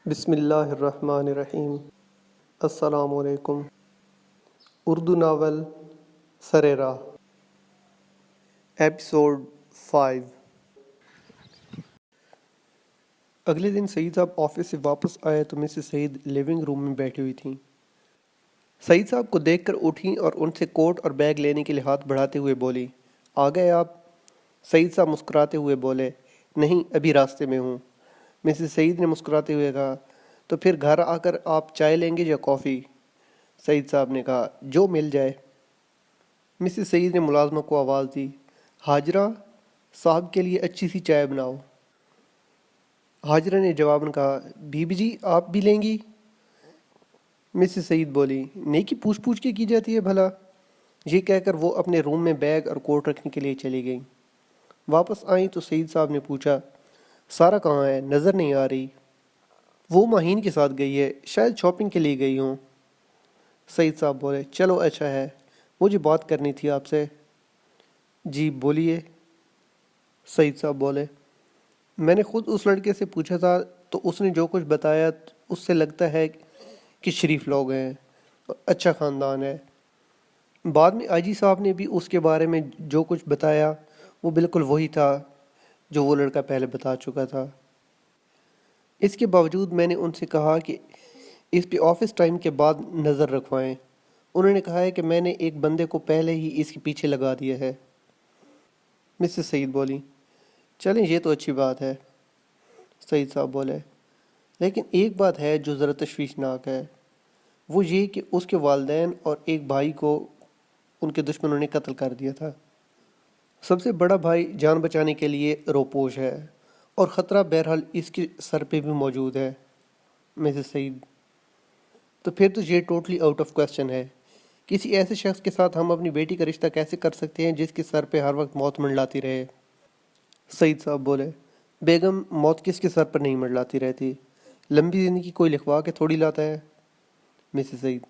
بسم اللہ الرحمن الرحیم۔ السلام علیکم۔ اردو ناول سر راہ، ایپیسوڈ 5۔ اگلے دن سعید صاحب آفس سے واپس آئے تو مسز سعید لیونگ روم میں بیٹھی ہوئی تھیں۔ سعید صاحب کو دیکھ کر اٹھیں اور ان سے کوٹ اور بیگ لینے کے لیے ہاتھ بڑھاتے ہوئے بولی، آ گئے آپ؟ سعید صاحب مسکراتے ہوئے بولے، نہیں، ابھی راستے میں ہوں۔ مسز سعید نے مسکراتے ہوئے کہا، تو پھر گھر آ کر آپ چائے لیں گے یا کافی؟ سعید صاحب نے کہا، جو مل جائے۔ مسز سعید نے ملازمہ کو آواز دی، حاجرہ، صاحب کے لیے اچھی سی چائے بناؤ۔ حاجرہ نے جواباً کہا، بی بی جی آپ بھی لیں گی؟ مسز سعید بولی، نیکی پوچھ پوچھ کے کی جاتی ہے بھلا۔ یہ کہہ کر وہ اپنے روم میں بیگ اور کوٹ رکھنے کے لیے چلی گئیں۔ واپس آئیں تو سعید صاحب نے پوچھا، سارا کہاں ہے؟ نظر نہیں آ رہی۔ وہ ماہین کے ساتھ گئی ہے، شاید شاپنگ کے لیے گئی ہوں۔ سعید صاحب بولے، چلو اچھا ہے، مجھے بات کرنی تھی آپ سے۔ جی بولیے۔ سعید صاحب بولے، میں نے خود اس لڑکے سے پوچھا تھا تو اس نے جو کچھ بتایا اس سے لگتا ہے کہ شریف لوگ ہیں، اچھا خاندان ہے۔ بعد میں آئی جی صاحب نے بھی اس کے بارے میں جو کچھ بتایا وہ بالکل وہی تھا جو وہ لڑکا پہلے بتا چکا تھا۔ اس کے باوجود میں نے ان سے کہا کہ اس پہ آفس ٹائم کے بعد نظر رکھوائیں۔ انہوں نے کہا ہے کہ میں نے ایک بندے کو پہلے ہی اس کے پیچھے لگا دیا ہے۔ مسز سعید بولی، چلیں یہ تو اچھی بات ہے۔ سعید صاحب بولے، لیکن ایک بات ہے جو ذرا تشویشناک ہے، وہ یہ کہ اس کے والدین اور ایک بھائی کو ان کے دشمنوں نے قتل کر دیا تھا۔ سب سے بڑا بھائی جان بچانے کے لیے روپوش ہے اور خطرہ بہرحال اس کے سر پہ بھی موجود ہے۔ مسز سعید، تو پھر تو یہ ٹوٹلی آؤٹ آف کوسچن ہے۔ کسی ایسے شخص کے ساتھ ہم اپنی بیٹی کا رشتہ کیسے کر سکتے ہیں جس کے سر پہ ہر وقت موت منڈلاتی رہے؟ سعید صاحب بولے، بیگم، موت کس کے سر پر نہیں منڈلاتی رہتی؟ لمبی زندگی کوئی لکھوا کے تھوڑی لاتا ہے۔ مسز سعید،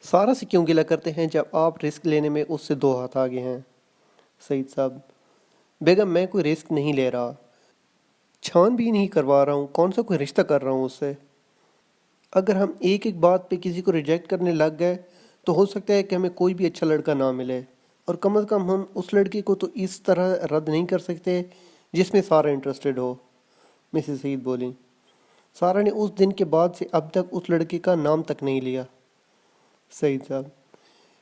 سارا سے کیوں گلہ کرتے ہیں جب آپ رسک لینے میں اس سے 2 ہاتھ آگے ہیں؟ سعید صاحب، بیگم میں کوئی رسک نہیں لے رہا، چھان بھی نہیں کروا رہا ہوں، کون سا کوئی رشتہ کر رہا ہوں اس سے۔ اگر ہم ایک ایک بات پہ کسی کو ریجیکٹ کرنے لگ گئے تو ہو سکتا ہے کہ ہمیں کوئی بھی اچھا لڑکا نہ ملے، اور کم از کم ہم اس لڑکے کو تو اس طرح رد نہیں کر سکتے جس میں سارا انٹرسٹڈ ہو۔ مسز سعید بولی، سارا نے اس دن کے بعد سے اب تک اس لڑکے کا نام تک نہیں لیا۔ سعید صاحب،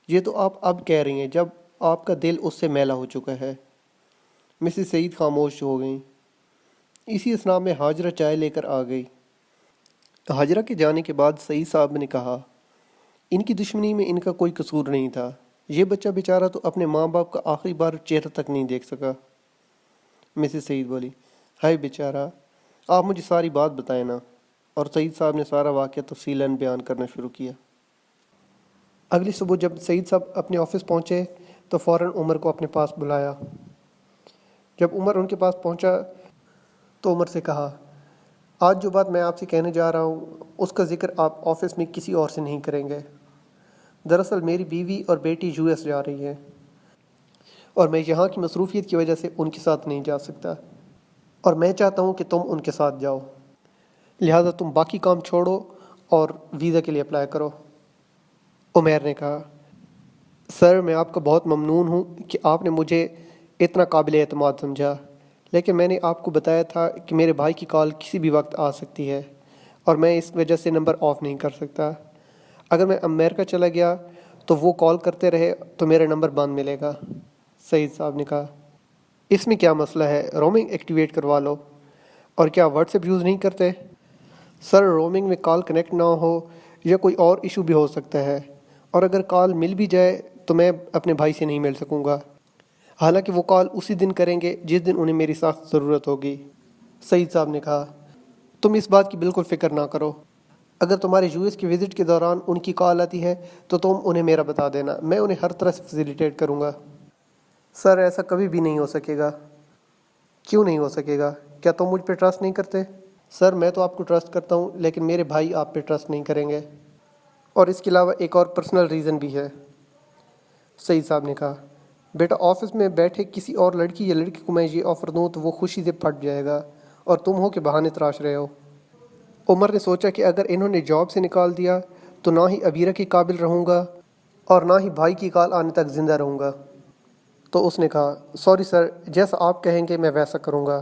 یہ تو آپ اب کہہ رہی ہیں جب آپ کا دل اس سے میلا ہو چکا ہے۔ مسز سعید خاموش ہو گئیں۔ اسی اثناء میں حاجرہ چائے لے کر آ گئی۔ حاجرہ کے جانے کے بعد سعید صاحب نے کہا، ان کی دشمنی میں ان کا کوئی قصور نہیں تھا، یہ بچہ بیچارہ تو اپنے ماں باپ کا آخری بار چہرہ تک نہیں دیکھ سکا۔ مسز سعید بولی، ہائے بیچارہ، آپ مجھے ساری بات بتائیں نا۔ اور سعید صاحب نے سارا واقعہ تفصیلاً بیان کرنا شروع کیا۔ اگلی صبح جب سعید صاحب اپنے آفس پہنچے تو فوراً عمر کو اپنے پاس بلایا۔ جب عمر ان کے پاس پہنچا تو عمر سے کہا، آج جو بات میں آپ سے کہنے جا رہا ہوں اس کا ذکر آپ آفس میں کسی اور سے نہیں کریں گے۔ دراصل میری بیوی اور بیٹی یو ایس جا رہی ہیں اور میں یہاں کی مصروفیت کی وجہ سے ان کے ساتھ نہیں جا سکتا، اور میں چاہتا ہوں کہ تم ان کے ساتھ جاؤ، لہٰذا تم باقی کام چھوڑو اور ویزا کے لیے اپلائی کرو۔ عمیر نے کہا، سر میں آپ کا بہت ممنون ہوں کہ آپ نے مجھے اتنا قابل اعتماد سمجھا، لیکن میں نے آپ کو بتایا تھا کہ میرے بھائی کی کال کسی بھی وقت آ سکتی ہے اور میں اس وجہ سے نمبر آف نہیں کر سکتا۔ اگر میں امریکہ چلا گیا تو وہ کال کرتے رہے تو میرا نمبر بند ملے گا۔ سعید صاحب نے کہا، اس میں کیا مسئلہ ہے، رومنگ ایکٹیویٹ کروا لو۔ اور کیا واٹس ایپ یوز نہیں کرتے؟ سر رومنگ میں کال کنیکٹ نہ ہو یا کوئی اور ایشو بھی ہو سکتا ہے، اور اگر کال مل بھی جائے تو میں اپنے بھائی سے نہیں مل سکوں گا، حالانکہ وہ کال اسی دن کریں گے جس دن انہیں میری سخت ضرورت ہوگی۔ سعید صاحب نے کہا، تم اس بات کی بالکل فکر نہ کرو، اگر تمہارے یو ایس کی وزٹ کے دوران ان کی کال آتی ہے تو تم انہیں میرا بتا دینا، میں انہیں ہر طرح سے فیسیلیٹیٹ کروں گا۔ سر ایسا کبھی بھی نہیں ہو سکے گا۔ کیوں نہیں ہو سکے گا؟ کیا تم مجھ پہ ٹرسٹ نہیں کرتے؟ سر میں تو آپ کو ٹرسٹ کرتا ہوں لیکن میرے بھائی آپ پہ ٹرسٹ نہیں کریں گے، اور اس کے علاوہ ایک اور پرسنل ریزن بھی ہے۔ سعید صاحب نے کہا، بیٹا آفس میں بیٹھے کسی اور لڑکی یا لڑکے کو میں یہ آفر دوں تو وہ خوشی سے پھٹ جائے گا، اور تم ہو کہ بہانے تراش رہے ہو۔ عمر نے سوچا کہ اگر انہوں نے جاب سے نکال دیا تو نہ ہی ابیرہ کے قابل رہوں گا اور نہ ہی بھائی کی کال آنے تک زندہ رہوں گا۔ تو اس نے کہا، سوری سر، جیسا آپ کہیں گے میں ویسا کروں گا۔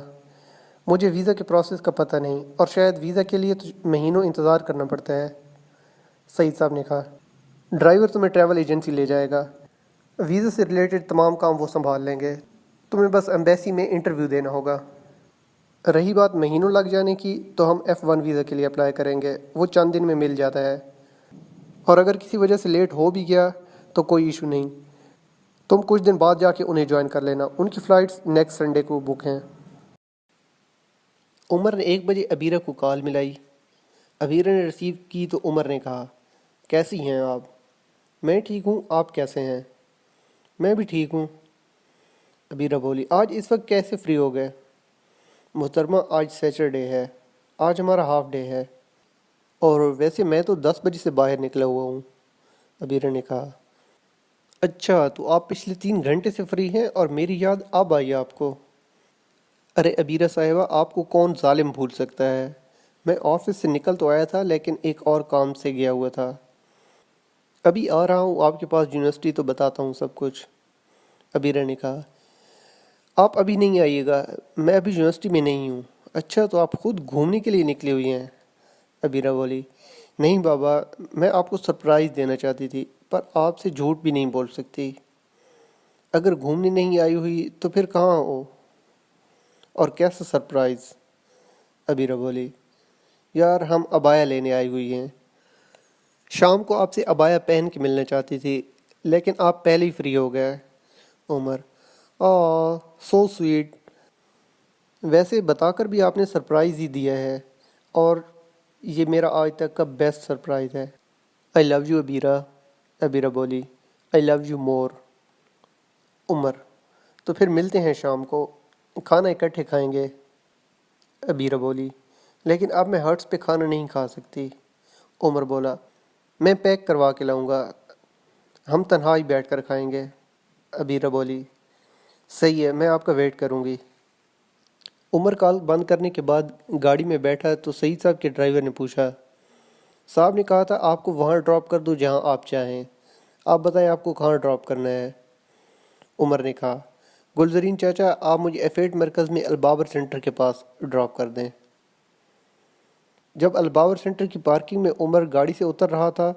مجھے ویزا کے پروسیس کا پتہ نہیں، اور شاید ویزا کے لیے تو مہینوں انتظار کرنا پڑتا ہے۔ سعید صاحب نے کہا، ڈرائیور تمہیں ٹریول ایجنسی لے جائے گا، ویزا سے ریلیٹڈ تمام کام وہ سنبھال لیں گے، تمہیں بس ایمبیسی میں انٹرویو دینا ہوگا۔ رہی بات مہینوں لگ جانے کی، تو ہم F1 ویزا کے لیے اپلائی کریں گے، وہ چند دن میں مل جاتا ہے، اور اگر کسی وجہ سے لیٹ ہو بھی گیا تو کوئی ایشو نہیں، تم کچھ دن بعد جا کے انہیں جوائن کر لینا، ان کی فلائٹس نیکسٹ سنڈے کو بک ہیں۔ عمر نے 1 بجے ابیرہ کو کال ملائی۔ ابیرہ نے ریسیو کی تو عمر نے کہا، کیسی ہیں آپ؟ میں ٹھیک ہوں، آپ کیسے ہیں؟ میں بھی ٹھیک ہوں۔ ابیرہ بولی، آج اس وقت کیسے فری ہو گئے؟ محترمہ، آج سیٹرڈے ہے، آج ہمارا ہاف ڈے ہے، اور ویسے میں تو 10 بجے سے باہر نکلا ہوا ہوں۔ ابیرہ نے کہا، اچھا تو آپ پچھلے 3 گھنٹے سے فری ہیں اور میری یاد اب آئی آپ کو؟ ارے ابیرہ صاحبہ، آپ کو کون ظالم بھول سکتا ہے؟ میں آفس سے نکل تو آیا تھا لیکن ایک اور کام سے گیا ہوا تھا، ابھی آ رہا ہوں آپ کے پاس یونیورسٹی تو بتاتا ہوں سب کچھ۔ ابیرہ نے کہا، آپ ابھی نہیں آئیے گا، میں ابھی یونیورسٹی میں نہیں ہوں۔ اچھا تو آپ خود گھومنے کے لیے نکلی ہوئی ہیں؟ ابیرہ بولی، نہیں بابا، میں آپ کو سرپرائز دینا چاہتی تھی، پر آپ سے جھوٹ بھی نہیں بول سکتی۔ اگر گھومنے نہیں آئی ہوئی تو پھر کہاں ہو؟ اور کیسا سرپرائز؟ ابیرہ بولی، یار ہم عبایا لینے آئی ہوئی ہیں، شام کو آپ سے عبایا پہن کے ملنا چاہتی تھی لیکن آپ پہلے ہی فری ہو گئے۔ عمر، سو سویٹ، ویسے بتا کر بھی آپ نے سرپرائز ہی دیا ہے، اور یہ میرا آج تک کا بیسٹ سرپرائز ہے۔ آئی لو یو ابیرہ۔ ابیرہ بولی، آئی لو یو مور۔ عمر، تو پھر ملتے ہیں شام کو، کھانا اکٹھے کھائیں گے۔ ابیرہ بولی، لیکن اب میں ہرٹس پہ کھانا نہیں کھا سکتی۔ عمر بولا، میں پیک کروا کے لاؤں گا، ہم تنہا ہی بیٹھ کر کھائیں گے۔ ابیرہ بولی، صحیح ہے، میں آپ کا ویٹ کروں گی۔ عمر کال بند کرنے کے بعد گاڑی میں بیٹھا تو سعید صاحب کے ڈرائیور نے پوچھا، صاحب نے کہا تھا آپ کو وہاں ڈراپ کر دوں جہاں آپ چاہیں، آپ بتائیں آپ کو کہاں ڈراپ کرنا ہے؟ عمر نے کہا، گلزرین چاچا، آپ مجھے ایفیٹ مرکز میں البابر سینٹر کے پاس ڈراپ کر دیں۔ جب الباور سینٹر کی پارکنگ میں عمر گاڑی سے اتر رہا تھا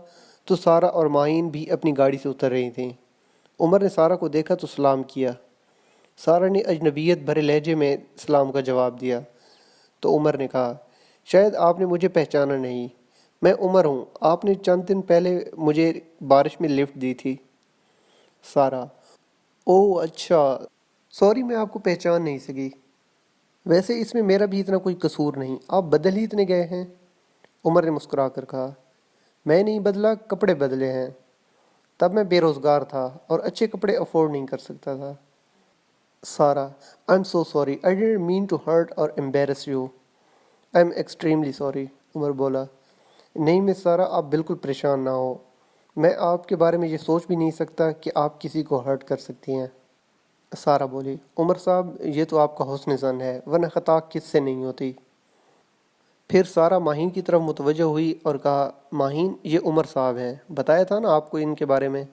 تو سارہ اور ماہین بھی اپنی گاڑی سے اتر رہی تھیں۔ عمر نے سارہ کو دیکھا تو سلام کیا۔ سارہ نے اجنبیت بھرے لہجے میں سلام کا جواب دیا تو عمر نے کہا، شاید آپ نے مجھے پہچانا نہیں، میں عمر ہوں، آپ نے چند دن پہلے مجھے بارش میں لفٹ دی تھی۔ سارہ، اوہ اچھا، سوری میں آپ کو پہچان نہیں سکی، ویسے اس میں میرا بھی اتنا کوئی قصور نہیں، آپ بدل ہی اتنے گئے ہیں۔ عمر نے مسکرا کر کہا، میں نہیں بدلا، کپڑے بدلے ہیں، تب میں بے روزگار تھا اور اچھے کپڑے افورڈ نہیں کر سکتا تھا۔ Sara, I am so sorry, I didn't mean to hurt اور embarrass you, I am extremely sorry. Umar بولا، نہیں مس سارہ، آپ بالکل پریشان نہ ہو، میں آپ کے بارے میں یہ سوچ بھی نہیں سکتا کہ آپ کسی کو ہرٹ کر سکتی ہیں۔ سارہ بولی، عمر صاحب یہ تو آپ کا حسن ظن ہے، ورنہ خطا کس سے نہیں ہوتی۔ پھر سارہ ماہین کی طرف متوجہ ہوئی اور کہا، ماہین یہ عمر صاحب ہیں، بتایا تھا نا آپ کو ان کے بارے میں،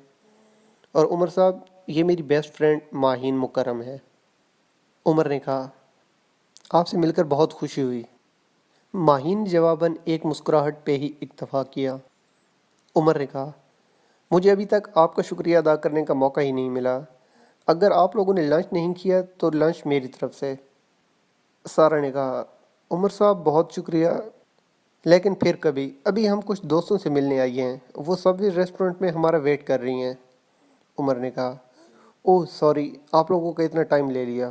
اور عمر صاحب یہ میری بیسٹ فرینڈ ماہین مکرم ہے۔ عمر نے کہا، آپ سے مل کر بہت خوشی ہوئی۔ ماہین نے جواباً ایک مسکراہٹ پہ ہی اکتفا کیا۔ عمر نے کہا، مجھے ابھی تک آپ کا شکریہ ادا کرنے کا موقع ہی نہیں ملا، اگر آپ لوگوں نے لنچ نہیں کیا تو لنچ میری طرف سے۔ سارہ نے کہا، عمر صاحب بہت شکریہ، لیکن پھر کبھی، ابھی ہم کچھ دوستوں سے ملنے آئی ہیں، وہ سب بھی ریسٹورنٹ میں ہمارا ویٹ کر رہی ہیں۔ عمر نے کہا، اوہ سوری، آپ لوگوں کا اتنا ٹائم لے لیا۔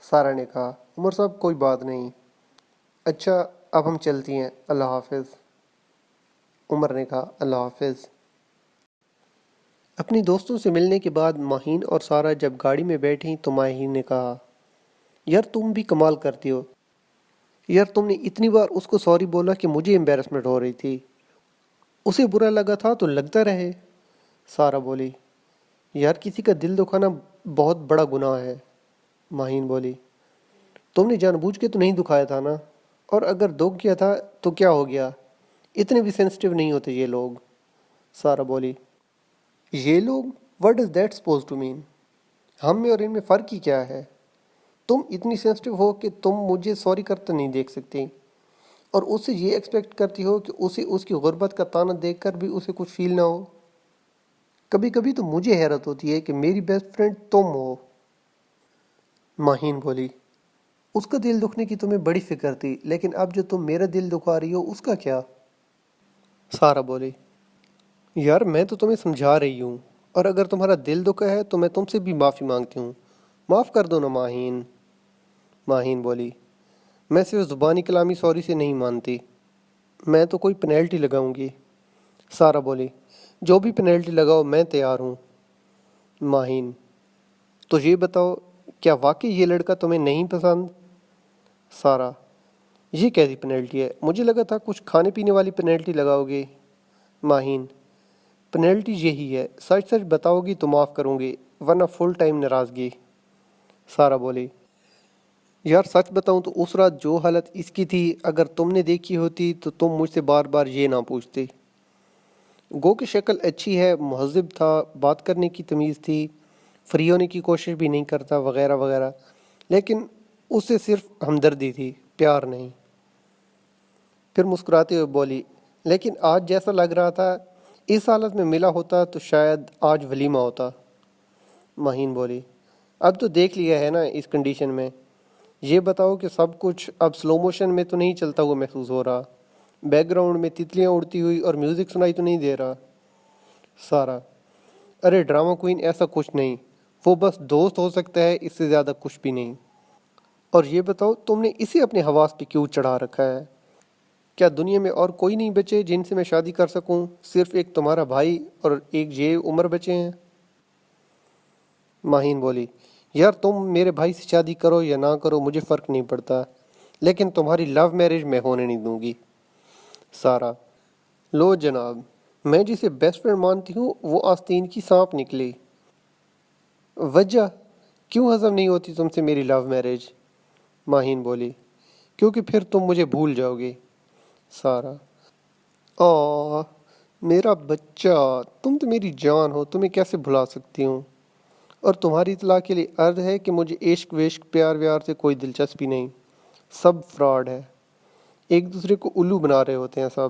سارہ نے کہا، عمر صاحب کوئی بات نہیں، اچھا اب ہم چلتی ہیں، اللہ حافظ۔ عمر نے کہا، اللہ حافظ۔ اپنی دوستوں سے ملنے کے بعد ماہین اور سارہ جب گاڑی میں بیٹھیں تو ماہین نے کہا، یار تم بھی کمال کرتی ہو، یار تم نے اتنی بار اس کو سوری بولا کہ مجھے امبیرسمنٹ ہو رہی تھی، اسے برا لگا تھا تو لگتا رہے۔ سارہ بولی، یار کسی کا دل دکھانا بہت بڑا گناہ ہے۔ ماہین بولی، تم نے جان بوجھ کے تو نہیں دکھایا تھا نا، اور اگر دکھ گیا تھا تو کیا ہو گیا؟ اتنے بھی سینسٹیو نہیں ہوتے یہ لوگ۔ سارہ بولی، یہ لوگ؟ What does that suppose to mean? ہم میں اور ان میں فرق ہی کیا ہے؟ تم اتنی سینسٹیو ہو کہ تم مجھے سوری کرتے نہیں دیکھ سکتی، اور اس سے یہ ایکسپیکٹ کرتی ہو کہ اسے اس کی غربت کا تانا دیکھ کر بھی اسے کچھ فیل نہ ہو۔ کبھی کبھی تو مجھے حیرت ہوتی ہے کہ میری بیسٹ فرینڈ تم ہو۔ ماہین بولی، اس کا دل دکھنے کی تمہیں بڑی فکر تھی، لیکن اب جو تم میرا دل دکھا رہی ہو اس کا کیا؟ سارہ بولی، یار میں تو تمہیں سمجھا رہی ہوں، اور اگر تمہارا دل دکھا ہے تو میں تم سے بھی معافی مانگتی ہوں، معاف کر دو نا ماہین۔ ماہین بولی، میں صرف زبانی کلامی سوری سے نہیں مانتی، میں تو کوئی پینلٹی لگاؤں گی۔ سارہ بولی، جو بھی پینلٹی لگاؤ میں تیار ہوں۔ ماہین، تو یہ بتاؤ، کیا واقعی یہ لڑکا تمہیں نہیں پسند؟ سارہ، یہ کیسی پینلٹی ہے؟ مجھے لگا تھا کچھ کھانے پینے والی پینلٹی لگاؤ گے۔ ماہین، پینلٹی یہی ہے، سچ سچ بتاؤ گی تو معاف کروں گی، ورنہ فل ٹائم ناراضگی۔ سارہ بولی، یار سچ بتاؤں تو اس رات جو حالت اس کی تھی، اگر تم نے دیکھی ہوتی تو تم مجھ سے بار بار یہ نہ پوچھتی۔ گو کہ شکل اچھی ہے، مہذب تھا، بات کرنے کی تمیز تھی، فری ہونے کی کوشش بھی نہیں کرتا، وغیرہ وغیرہ، لیکن اس سے صرف ہمدردی تھی، پیار نہیں۔ پھر مسکراتے ہوئے بولی، لیکن آج جیسا لگ رہا تھا، اس حالت میں ملا ہوتا تو شاید آج ولیمہ ہوتا۔ ماہین بولی، اب تو دیکھ لیا ہے نا اس کنڈیشن میں، یہ بتاؤ کہ سب کچھ اب سلو موشن میں تو نہیں چلتا ہوا محسوس ہو رہا؟ بیک گراؤنڈ میں تتلیاں اڑتی ہوئی اور میوزک سنائی تو نہیں دے رہا؟ سارہ، ارے ڈرامہ کوئین ایسا کچھ نہیں، وہ بس دوست ہو سکتا ہے، اس سے زیادہ کچھ بھی نہیں۔ اور یہ بتاؤ تم نے اسے اپنے حواس پہ کیوں چڑھا رکھا ہے؟ کیا دنیا میں اور کوئی نہیں بچے جن سے میں شادی کر سکوں؟ صرف ایک تمہارا بھائی اور ایک یہ عمر بچے ہیں۔ ماہین بولی، یار تم میرے بھائی سے شادی کرو یا نہ کرو مجھے فرق نہیں پڑتا، لیکن تمہاری لو میرج میں ہونے نہیں دوں گی۔ سارہ، لو جناب، میں جسے بیسٹ فرینڈ مانتی ہوں وہ آستین کی سانپ نکلی۔ وجہ کیوں ہضم نہیں ہوتی تم سے میری لو میرج؟ ماہین بولی، کیونکہ پھر تم مجھے بھول جاؤ گے۔ سارہ، میرا بچہ، تم تو میری جان ہو، تمہیں کیسے بھلا سکتی ہوں؟ اور تمہاری اطلاع کے لیے عرض ہے کہ مجھے عشق وشق پیار ویار سے کوئی دلچسپی نہیں، سب فراڈ ہے، ایک دوسرے کو الو بنا رہے ہوتے ہیں سب۔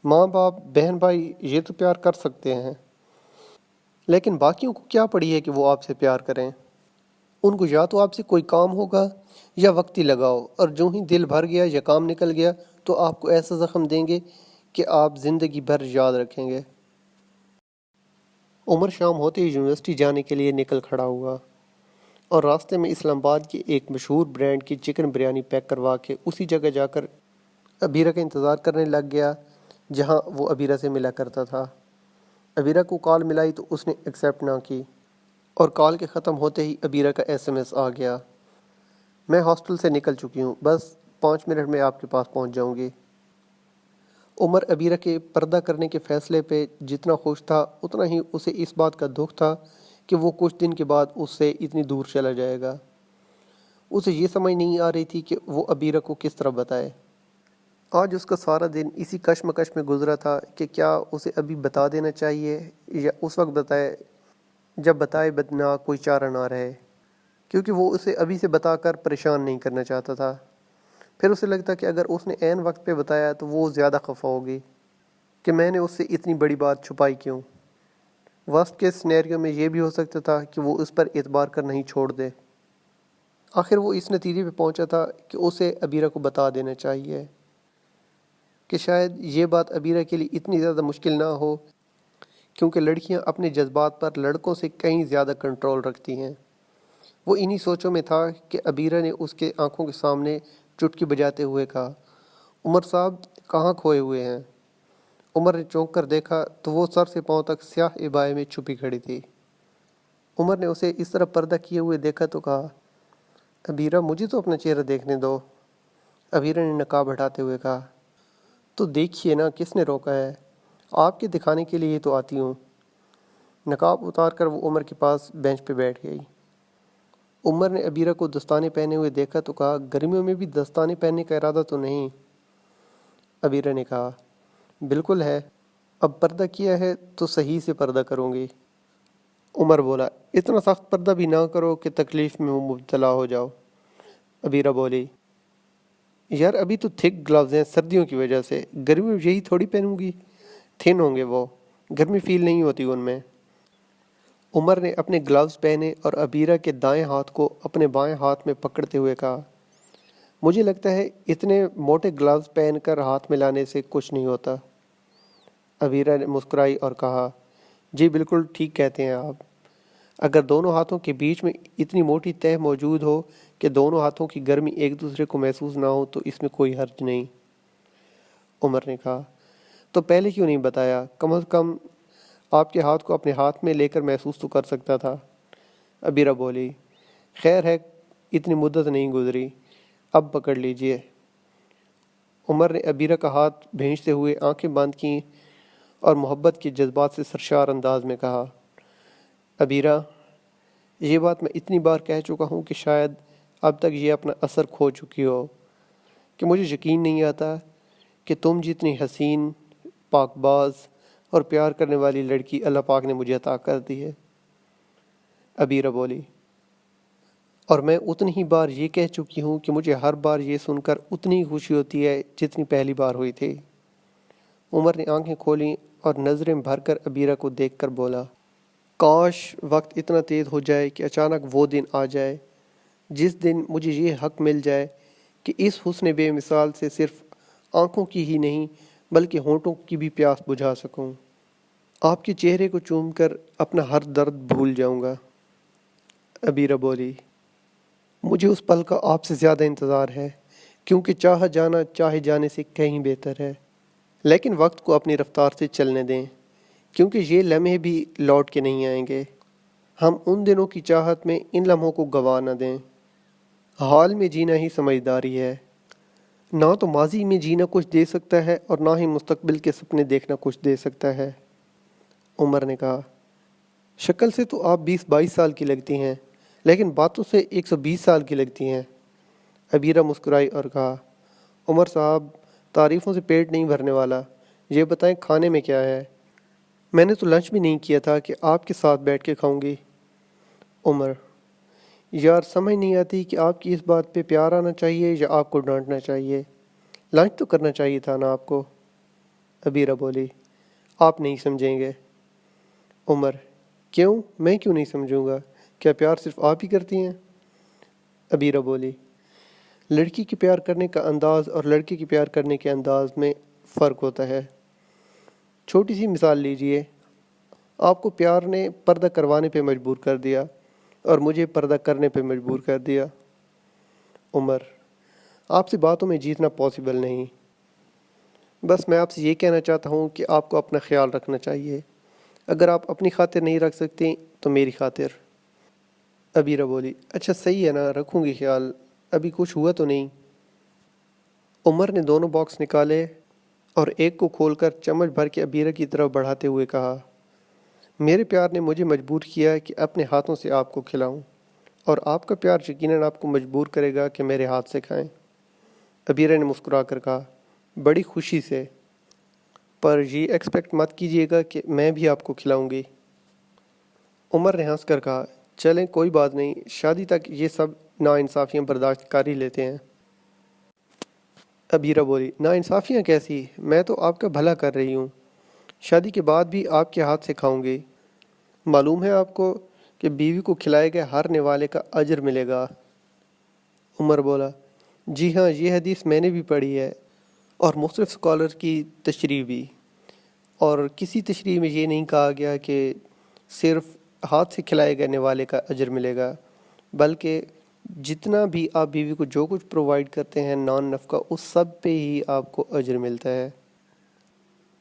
ماں باپ بہن بھائی یہ تو پیار کر سکتے ہیں، لیکن باقیوں کو کیا پڑی ہے کہ وہ آپ سے پیار کریں؟ ان کو یا تو آپ سے کوئی کام ہوگا یا وقتی لگاؤ، اور جو ہی دل بھر گیا یا کام نکل گیا تو آپ کو ایسا زخم دیں گے کہ آپ زندگی بھر یاد رکھیں گے۔ عمر شام ہوتے ہی یونیورسٹی جانے کے لیے نکل کھڑا ہوا، اور راستے میں اسلام آباد کی ایک مشہور برانڈ کی چکن بریانی پیک کروا کے اسی جگہ جا کر ابیرہ کا انتظار کرنے لگ گیا جہاں وہ ابیرہ سے ملا کرتا تھا۔ ابیرہ کو کال ملائی تو اس نے ایکسیپٹ نہ کی، اور کال کے ختم ہوتے ہی ابیرہ کا SMS آ گیا، میں ہاسٹل سے نکل چکی ہوں، بس 5 منٹ میں آپ کے پاس پہنچ جاؤں گی۔ عمر ابیرہ کے پردہ کرنے کے فیصلے پہ جتنا خوش تھا اتنا ہی اسے اس بات کا دکھ تھا کہ وہ کچھ دن کے بعد اس سے اتنی دور چلا جائے گا۔ اسے یہ سمجھ نہیں آ رہی تھی کہ وہ ابیرہ کو کس طرح بتائے۔ آج اس کا سارا دن اسی کشمکش میں گزرا تھا کہ کیا اسے ابھی بتا دینا چاہیے یا اس وقت بتائے جب بتائے بدنا کوئی چارہ نہ رہے، کیونکہ وہ اسے ابھی سے بتا کر پریشان نہیں کرنا چاہتا تھا۔ پھر اسے لگتا کہ اگر اس نے عین وقت پہ بتایا تو وہ زیادہ خفا ہوگی کہ میں نے اس سے اتنی بڑی بات چھپائی کیوں۔ ورسٹ کیس سینیریو میں یہ بھی ہو سکتا تھا کہ وہ اس پر اعتبار کر نہیں چھوڑ دے۔ آخر وہ اس نتیجے پہ پہنچا تھا کہ اسے ابیرہ کو بتا دینا چاہیے، کہ شاید یہ بات ابیرہ کے لیے اتنی زیادہ مشکل نہ ہو، کیونکہ لڑکیاں اپنے جذبات پر لڑکوں سے کہیں زیادہ کنٹرول رکھتی ہیں۔ وہ انہی سوچوں میں تھا کہ ابیرہ نے اس کے آنکھوں کے سامنے چٹکی بجاتے ہوئے کہا، عمر صاحب کہاں کھوئے ہوئے ہیں؟ عمر نے چونک کر دیکھا تو وہ سر سے پاؤں تک سیاہ عبائے میں چھپی کھڑی تھی۔ عمر نے اسے اس طرح پردہ کیے ہوئے دیکھا تو کہا، ابیرہ مجھے تو اپنا چہرہ دیکھنے دو۔ ابیرہ نے نقاب ہٹاتے ہوئے کہا، تو دیکھیے نا، کس نے روکا ہے؟ آپ کے دکھانے کے لیے تو آتی ہوں۔ نقاب اتار کر وہ عمر کے پاس بینچ پہ بیٹھ گئی۔ عمر نے ابیرہ کو دستانے پہنے ہوئے دیکھا تو کہا، گرمیوں میں بھی دستانے پہننے کا ارادہ تو نہیں؟ ابیرہ نے کہا، بالکل ہے، اب پردہ کیا ہے تو صحیح سے پردہ کروں گی۔ عمر بولا، اتنا سخت پردہ بھی نہ کرو کہ تکلیف میں مبتلا ہو جاؤ۔ ابیرہ بولی، یار ابھی تو تھک گلوز ہیں سردیوں کی وجہ سے، گرمی میں یہی تھوڑی پہنوں گی، تھن ہوں گے وہ، گرمی فیل نہیں ہوتی ان میں۔ عمر نے اپنے گلوز پہنے اور ابیرہ کے دائیں ہاتھ کو اپنے بائیں ہاتھ میں پکڑتے ہوئے کہا، مجھے لگتا ہے اتنے موٹے گلوز پہن کر ہاتھ ملانے سے کچھ نہیں ہوتا۔ ابیرہ نے مسکرائی اور کہا، جی بالکل ٹھیک کہتے ہیں آپ، اگر دونوں ہاتھوں کے بیچ میں اتنی موٹی تہ موجود ہو کہ دونوں ہاتھوں کی گرمی ایک دوسرے کو محسوس نہ ہو تو اس میں کوئی حرج نہیں۔ عمر نے کہا، تو پہلے کیوں نہیں بتایا؟ کم از کم آپ کے ہاتھ کو اپنے ہاتھ میں لے کر محسوس تو کر سکتا تھا۔ ابیرہ بولی، خیر ہے، اتنی مدت نہیں گزری، اب پکڑ لیجئے۔ عمر نے ابیرہ کا ہاتھ بھینچتے ہوئے آنکھیں بند کیں اور محبت کے جذبات سے سرشار انداز میں کہا، ابیرہ، یہ بات میں اتنی بار کہہ چکا ہوں کہ شاید اب تک یہ اپنا اثر کھو چکی ہو کہ مجھے یقین نہیں آتا کہ تم جتنی حسین، پاک باز اور پیار کرنے والی لڑکی اللہ پاک نے مجھے عطا کر دی ہے۔ ابیرہ بولی، اور میں اتنی ہی بار یہ کہہ چکی ہوں کہ مجھے ہر بار یہ سن کر اتنی ہی خوشی ہوتی ہے جتنی پہلی بار ہوئی تھی۔ عمر نے آنکھیں کھولیں اور نظریں بھر کر ابیرہ کو دیکھ کر بولا، کاش وقت اتنا تیز ہو جائے کہ اچانک وہ دن آ جائے جس دن مجھے یہ حق مل جائے کہ اس حسن بے مثال سے صرف آنکھوں کی ہی نہیں بلکہ ہونٹوں کی بھی پیاس بجھا سکوں۔ آپ کے چہرے کو چوم کر اپنا ہر درد بھول جاؤں گا۔ ابیرہ بولی، مجھے اس پل کا آپ سے زیادہ انتظار ہے، کیونکہ چاہا جانا چاہے جانے سے کہیں بہتر ہے۔ لیکن وقت کو اپنی رفتار سے چلنے دیں، کیونکہ یہ لمحے بھی لوٹ کے نہیں آئیں گے۔ ہم ان دنوں کی چاہت میں ان لمحوں کو گنوا نہ دیں۔ حال میں جینا ہی سمجھداری ہے۔ نہ تو ماضی میں جینا کچھ دے سکتا ہے اور نہ ہی مستقبل کے سپنے دیکھنا کچھ دے سکتا ہے۔ عمر نے کہا، شکل سے تو آپ 20-22 سال کی لگتی ہیں، لیکن باتوں سے 120 سال کی لگتی ہیں۔ ابیرہ مسکرائی اور کہا، عمر صاحب، تعریفوں سے پیٹ نہیں بھرنے والا، یہ بتائیں کھانے میں کیا ہے؟ میں نے تو لنچ بھی نہیں کیا تھا کہ آپ کے ساتھ بیٹھ کے کھاؤں گی۔ عمر، یار سمجھ نہیں آتی کہ آپ کی اس بات پہ پیار آنا چاہیے یا آپ کو ڈانٹنا چاہیے، لنچ تو کرنا چاہیے تھا نا آپ کو۔ ابیرہ بولی، آپ نہیں سمجھیں گے۔ عمر، کیوں؟ میں کیوں نہیں سمجھوں گا؟ کیا پیار صرف آپ ہی کرتی ہیں؟ ابیرہ بولی، لڑکی کی پیار کرنے کا انداز اور لڑکے کی پیار کرنے کے انداز میں فرق ہوتا ہے۔ چھوٹی سی مثال لیجئے، آپ کو پیار نے پردہ کروانے پہ مجبور کر دیا اور مجھے پردہ کرنے پہ مجبور کر دیا۔ عمر، آپ سے باتوں میں جیتنا پاسبل نہیں، بس میں آپ سے یہ کہنا چاہتا ہوں کہ آپ کو اپنا خیال رکھنا چاہیے، اگر آپ اپنی خاطر نہیں رکھ سکتے تو میری خاطر۔ ابیرہ بولی، اچھا صحیح ہے نا، رکھوں گی خیال، ابھی کچھ ہوا تو نہیں؟ عمر نے دونوں باکس نکالے اور ایک کو کھول کر چمچ بھر کے ابیرہ کی طرف بڑھاتے ہوئے کہا، میرے پیار نے مجھے مجبور کیا کہ اپنے ہاتھوں سے آپ کو کھلاؤں، اور آپ کا پیار یقیناً آپ کو مجبور کرے گا کہ میرے ہاتھ سے کھائیں۔ ابیرہ نے مسکرا کر کہا، بڑی خوشی سے، پر یہ ایکسپیکٹ مت کیجیے گا کہ میں بھی آپ کو کھلاؤں گی۔ عمر نے ہنس کر کہا، چلیں کوئی بات نہیں، شادی تک یہ سب ناانصافیاں برداشت کر ہی لیتے ہیں۔ ابیرہ بولی، ناانصافیاں کیسی؟ میں تو آپ کا بھلا کر رہی ہوں، شادی کے بعد بھی آپ کے ہاتھ سے کھاؤں گی۔ معلوم ہے آپ کو کہ بیوی کو کھلائے گئے ہر نوالے کا اجر ملے گا۔ عمر بولا، جی ہاں، یہ حدیث میں نے بھی پڑھی ہے اور مختلف اسکالر کی تشریح بھی، اور کسی تشریح میں یہ نہیں کہا گیا کہ صرف ہاتھ سے کھلائے گئے نوالے کا اجر ملے گا، بلکہ جتنا بھی آپ بیوی کو جو کچھ پرووائڈ کرتے ہیں نان نفقہ، اس سب پہ ہی آپ کو اجر ملتا ہے۔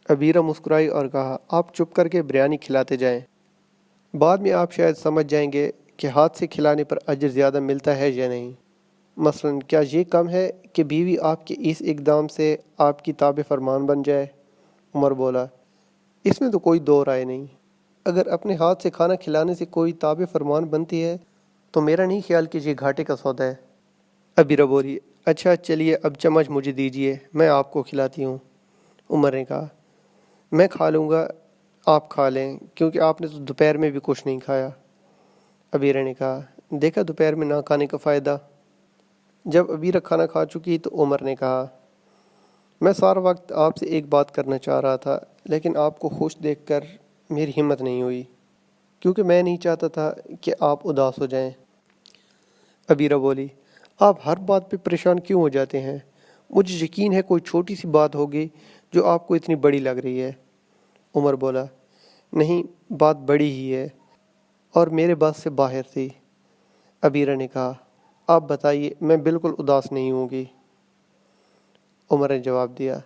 ابیرہ مسکرائی اور کہا، آپ چپ کر کے بریانی کھلاتے جائیں، بعد میں آپ شاید سمجھ جائیں گے کہ ہاتھ سے کھلانے پر اجر زیادہ ملتا ہے یا نہیں۔ مثلاً کیا یہ کم ہے کہ بیوی آپ کے اس اقدام سے آپ کی تابع فرمان بن جائے؟ عمر بولا، اس میں تو کوئی دو رائے نہیں، اگر اپنے ہاتھ سے کھانا کھلانے سے کوئی تابع فرمان بنتی ہے تو میرا نہیں خیال کہ یہ گھاٹے کا سودا ہے۔ ابیرہ بولی اچھا چلیے اب چمچ مجھے دیجیے، میں آپ کو کھلاتی ہوں۔ عمر نے کہا میں کھا لوں گا، آپ کھا لیں کیونکہ آپ نے تو دوپہر میں بھی کچھ نہیں کھایا۔ ابیرہ نے کہا دیکھا دوپہر میں نہ کھانے کا فائدہ۔ جب ابیرہ کھانا کھا چکی تو عمر نے کہا میں سارا وقت آپ سے ایک بات کرنا چاہ رہا تھا، لیکن آپ کو خوش دیکھ کر میری ہمت نہیں ہوئی، کیونکہ میں نہیں چاہتا تھا کہ آپ اداس ہو جائیں۔ ابیرہ بولی آپ ہر بات پہ پریشان کیوں ہو جاتے ہیں؟ مجھے یقین ہے کوئی چھوٹی سی بات ہوگی جو آپ کو اتنی بڑی لگ رہی ہے۔ عمر بولا نہیں، بات بڑی ہی ہے اور میرے بس سے باہر تھی۔ ابیرہ نے کہا آپ بتائیے، میں بالکل اداس نہیں ہوں گی۔ عمر نے جواب دیا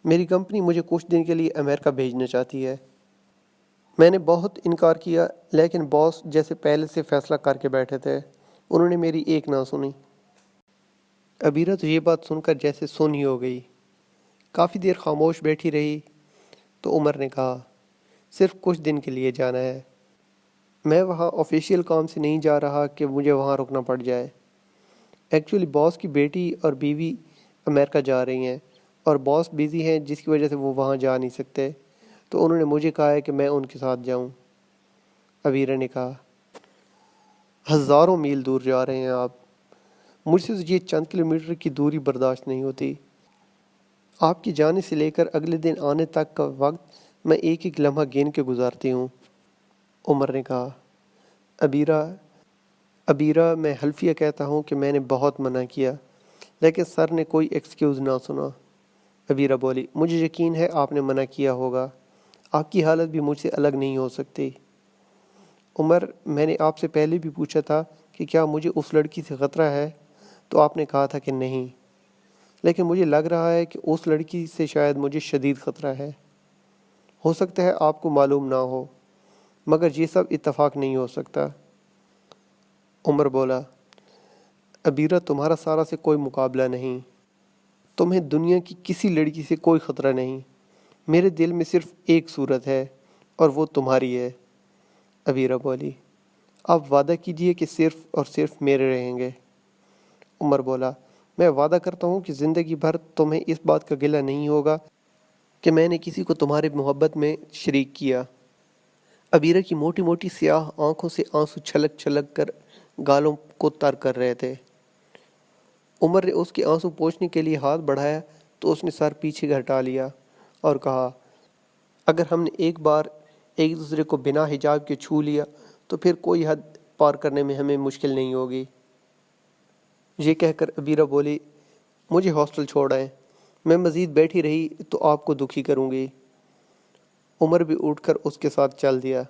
میری کمپنی مجھے کچھ دن کے لیے امریکہ بھیجنا چاہتی ہے۔ میں نے بہت انکار کیا، لیکن باس جیسے پہلے سے فیصلہ کر کے بیٹھے تھے، انہوں نے میری ایک نہ سنی۔ ابیرہ تو یہ بات سن کر جیسے سن ہی ہو گئی، کافی دیر خاموش بیٹھی رہی۔ تو عمر نے کہا صرف کچھ دن کے لیے جانا ہے، میں وہاں آفیشیل کام سے نہیں جا رہا کہ مجھے وہاں رکنا پڑ جائے۔ ایکچولی باس کی بیٹی اور بیوی امریکہ جا رہی ہیں اور باس بیزی ہیں جس کی وجہ سے وہ وہاں جا نہیں سکتے، تو انہوں نے مجھے کہا ہے کہ میں ان کے ساتھ جاؤں۔ ابیرہ نے کہا ہزاروں میل دور جا رہے ہیں آپ، مجھ سے یہ چند کلومیٹر کی دوری برداشت نہیں ہوتی۔ آپ کی جانے سے لے کر اگلے دن آنے تک کا وقت میں ایک ایک لمحہ گن کے گزارتی ہوں۔ عمر نے کہا ابیرہ میں حلفیہ کہتا ہوں کہ میں نے بہت منع کیا، لیکن سر نے کوئی ایکسکیوز نہ سنا۔ ابیرہ بولی مجھے یقین ہے آپ نے منع کیا ہوگا، آپ کی حالت بھی مجھ سے الگ نہیں ہو سکتی۔ عمر میں نے آپ سے پہلے بھی پوچھا تھا کہ کیا مجھے اس لڑکی سے خطرہ ہے، تو آپ نے کہا تھا کہ نہیں، لیکن مجھے لگ رہا ہے کہ اس لڑکی سے شاید مجھے شدید خطرہ ہے۔ ہو سکتا ہے آپ کو معلوم نہ ہو، مگر یہ سب اتفاق نہیں ہو سکتا۔ عمر بولا ابیرہ تمہارا سارا سے کوئی مقابلہ نہیں، تمہیں دنیا کی کسی لڑکی سے کوئی خطرہ نہیں، میرے دل میں صرف ایک صورت ہے اور وہ تمہاری ہے۔ ابیرہ بولی آپ وعدہ کیجئے کہ صرف اور صرف میرے رہیں گے۔ عمر بولا میں وعدہ کرتا ہوں کہ زندگی بھر تمہیں اس بات کا گلہ نہیں ہوگا کہ میں نے کسی کو تمہارے محبت میں شریک کیا۔ ابیرہ کی موٹی موٹی سیاہ آنکھوں سے آنسو چھلک چھلک کر گالوں کو تر کر رہے تھے۔ عمر نے اس کے آنسو پوچھنے کے لیے ہاتھ بڑھایا تو اس نے سر پیچھے ہٹا لیا اور کہا اگر ہم نے ایک بار ایک دوسرے کو بنا حجاب کے چھو لیا تو پھر کوئی حد پار کرنے میں ہمیں مشکل نہیں ہوگی۔ یہ کہہ کر ابیرہ بولی مجھے ہاسٹل چھوڑ آئیں، میں مزید بیٹھی رہی تو آپ کو دکھی کروں گی۔ عمر بھی اٹھ کر اس کے ساتھ چل دیا۔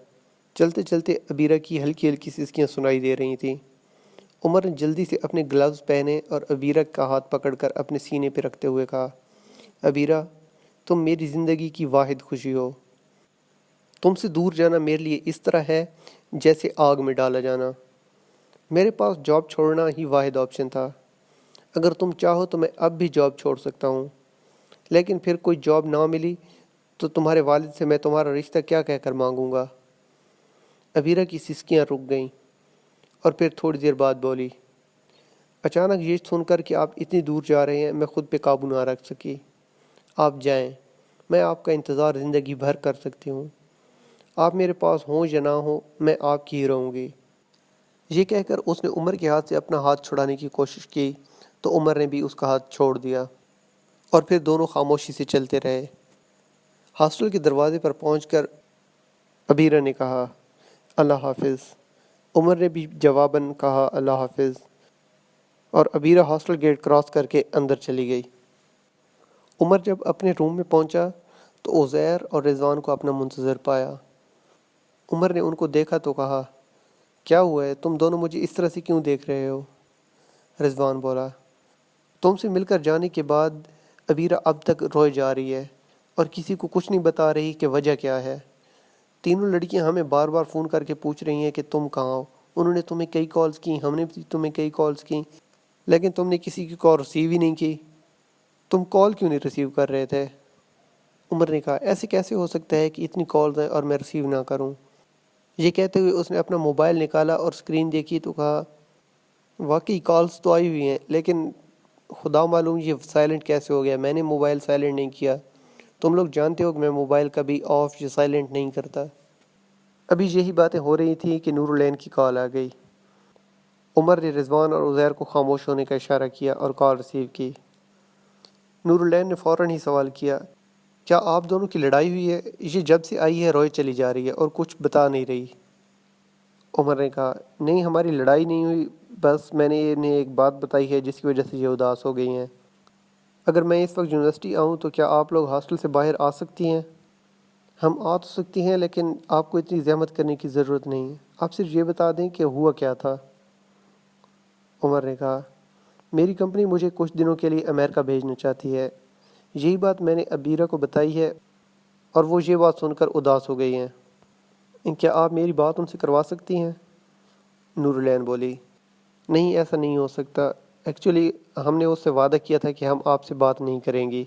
چلتے چلتے ابیرہ کی ہلکی ہلکی سسکیاں سنائی دے رہی تھیں۔ عمر نے جلدی سے اپنے گلوز پہنے اور ابیرہ کا ہاتھ پکڑ کر اپنے سینے پہ رکھتے ہوئے کہا ابیرہ تم میری زندگی کی واحد خوشی ہو، تم سے دور جانا میرے لیے اس طرح ہے جیسے آگ میں ڈالا جانا۔ میرے پاس جاب چھوڑنا ہی واحد آپشن تھا، اگر تم چاہو تو میں اب بھی جاب چھوڑ سکتا ہوں، لیکن پھر کوئی جاب نہ ملی تو تمہارے والد سے میں تمہارا رشتہ کیا کہہ کر مانگوں گا۔ ابیرہ کی سسکیاں رک گئیں اور پھر تھوڑی دیر بعد بولی اچانک یہ سن کر کہ آپ اتنی دور جا رہے ہیں میں خود پہ قابو نہ رکھ سکی۔ آپ جائیں، میں آپ کا انتظار زندگی بھر کر سکتی ہوں، آپ میرے پاس ہوں یا نہ ہوں میں آپ کی ہی رہوں گی۔ یہ کہہ کر اس نے عمر کے ہاتھ سے اپنا ہاتھ چھڑانے کی کوشش کی تو عمر نے بھی اس کا ہاتھ چھوڑ دیا اور پھر دونوں خاموشی سے چلتے رہے۔ ہاسٹل کے دروازے پر پہنچ کر ابیرہ نے کہا اللہ حافظ، عمر نے بھی جواباً کہا اللہ حافظ، اور ابیرہ ہاسٹل گیٹ کراس کر کے اندر چلی گئی۔ عمر جب اپنے روم میں پہنچا تو عزیر اور رضوان کو اپنا منتظر پایا۔ عمر نے ان کو دیکھا تو کہا کیا ہوا ہے، تم دونوں مجھے اس طرح سے کیوں دیکھ رہے ہو؟ رضوان بولا تم سے مل کر جانے کے بعد ابیرہ اب تک روئے جا رہی ہے اور کسی کو کچھ نہیں بتا رہی کہ وجہ کیا ہے۔ تینوں لڑکیاں ہمیں بار بار فون کر کے پوچھ رہی ہیں کہ تم کہاں ہو، انہوں نے تمہیں کئی کالز کی، ہم نے بھی تمہیں کئی کالز کی، لیکن تم نے کسی کی کال ریسیو ہی نہیں کی۔ تم کال کیوں نہیں ریسیو کر رہے تھے؟ عمر نے کہا ایسے کیسے ہو سکتا ہے کہ اتنی کالز ہیں اور میں ریسیو نہ کروں؟ یہ کہتے ہوئے اس نے اپنا موبائل نکالا اور اسکرین دیکھی تو کہا واقعی کالز تو آئی ہوئی ہیں، لیکن خدا معلوم یہ سائلنٹ کیسے ہو گیا، میں نے موبائل سائلنٹ نہیں کیا۔ تم لوگ جانتے ہو کہ میں موبائل کبھی آف یا سائلنٹ نہیں کرتا۔ ابھی یہی باتیں ہو رہی تھیں کہ نور العین کی کال آ گئی۔ عمر نے رضوان اور عزیر کو خاموش ہونے کا اشارہ کیا اور کال ریسیو کی۔ نور العین نے فوراً ہی سوال کیا کیا آپ دونوں کی لڑائی ہوئی ہے؟ یہ جب سے آئی ہے روئے چلی جا رہی ہے اور کچھ بتا نہیں رہی۔ عمر نے کہا نہیں، ہماری لڑائی نہیں ہوئی، بس میں نے انہیں ایک بات بتائی ہے جس کی وجہ سے یہ اداس ہو گئی ہیں۔ اگر میں اس وقت یونیورسٹی آؤں تو کیا آپ لوگ ہاسٹل سے باہر آ سکتی ہیں؟ ہم آ تو سکتی ہیں، لیکن آپ کو اتنی زحمت کرنے کی ضرورت نہیں ہے، آپ صرف یہ بتا دیں کہ ہوا کیا تھا۔ عمر نے کہا میری کمپنی مجھے کچھ دنوں کے لیے امریکہ بھیجنا چاہتی ہے، یہی بات میں نے ابیرہ کو بتائی ہے اور وہ یہ بات سن کر اداس ہو گئی ہیں۔ کیا آپ میری بات ان سے کروا سکتی ہیں؟ نور العین بولی نہیں، ایسا نہیں ہو سکتا، ایکچولی ہم نے اس سے وعدہ کیا تھا کہ ہم آپ سے بات نہیں کریں گی،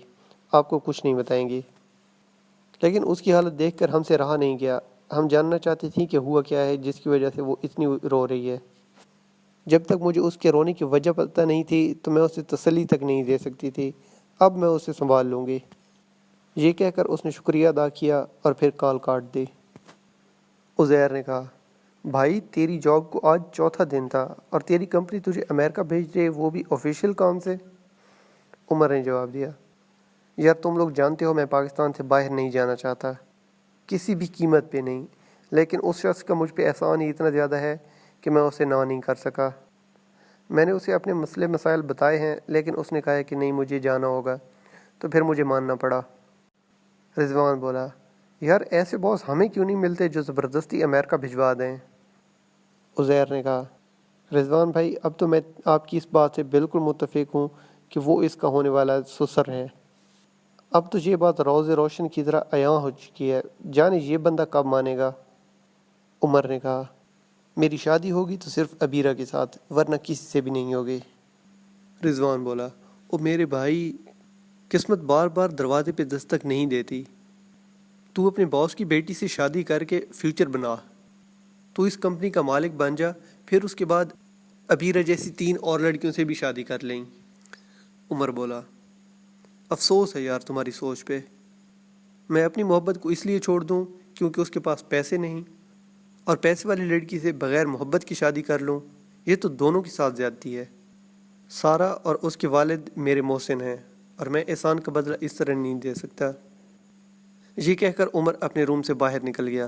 آپ کو کچھ نہیں بتائیں گی، لیکن اس کی حالت دیکھ کر ہم سے رہا نہیں گیا، ہم جاننا چاہتی تھیں کہ ہوا کیا ہے جس کی وجہ سے وہ اتنی رو رہی ہے۔ جب تک مجھے اس کے رونے کی وجہ پتہ نہیں تھی تو میں اسے تسلی تک نہیں دے سکتی تھی، اب میں اسے سنبھال لوں گی۔ یہ کہہ کر اس نے شکریہ ادا کیا اور پھر کال کاٹ دی۔ عزیر نے کہا بھائی تیری جاب کو آج چوتھا دن تھا اور تیری کمپنی تجھے امریکہ بھیج رہی ہے، وہ بھی آفیشیل کام سے۔ عمر نے جواب دیا یار تم لوگ جانتے ہو میں پاکستان سے باہر نہیں جانا چاہتا، کسی بھی قیمت پہ نہیں، لیکن اس شخص کا مجھ پہ احسان ہی اتنا زیادہ ہے کہ میں اسے نہ نہیں کر سکا۔ میں نے اسے اپنے مسئلے مسائل بتائے ہیں، لیکن اس نے کہا ہے کہ نہیں مجھے جانا ہوگا، تو پھر مجھے ماننا پڑا۔ رضوان بولا یار ایسے باس ہمیں کیوں نہیں ملتے جو زبردستی امریکہ بھجوا دیں؟ عزیر نے کہا رضوان بھائی اب تو میں آپ کی اس بات سے بالکل متفق ہوں کہ وہ اس کا ہونے والا سسر ہے۔ اب تو یہ بات روز روشن کی طرح عیاں ہو چکی ہے، جانے یہ بندہ کب مانے گا۔ عمر نے کہا میری شادی ہوگی تو صرف ابیرہ کے ساتھ، ورنہ کسی سے بھی نہیں ہوگی۔ رضوان بولا او میرے بھائی، قسمت بار بار دروازے پہ دستک نہیں دیتی، تو اپنے باس کی بیٹی سے شادی کر کے فیوچر بنا، تو اس کمپنی کا مالک بن جا، پھر اس کے بعد ابیرہ جیسی 3 اور لڑکیوں سے بھی شادی کر لیں۔ عمر بولا افسوس ہے یار تمہاری سوچ پہ، میں اپنی محبت کو اس لیے چھوڑ دوں کیونکہ اس کے پاس پیسے نہیں، اور پیسے والی لڑکی سے بغیر محبت کی شادی کر لوں، یہ تو دونوں کے ساتھ زیادتی ہے۔ سارا اور اس کے والد میرے محسن ہیں اور میں احسان کا بدلہ اس طرح نہیں دے سکتا۔ یہ کہہ کر عمر اپنے روم سے باہر نکل گیا۔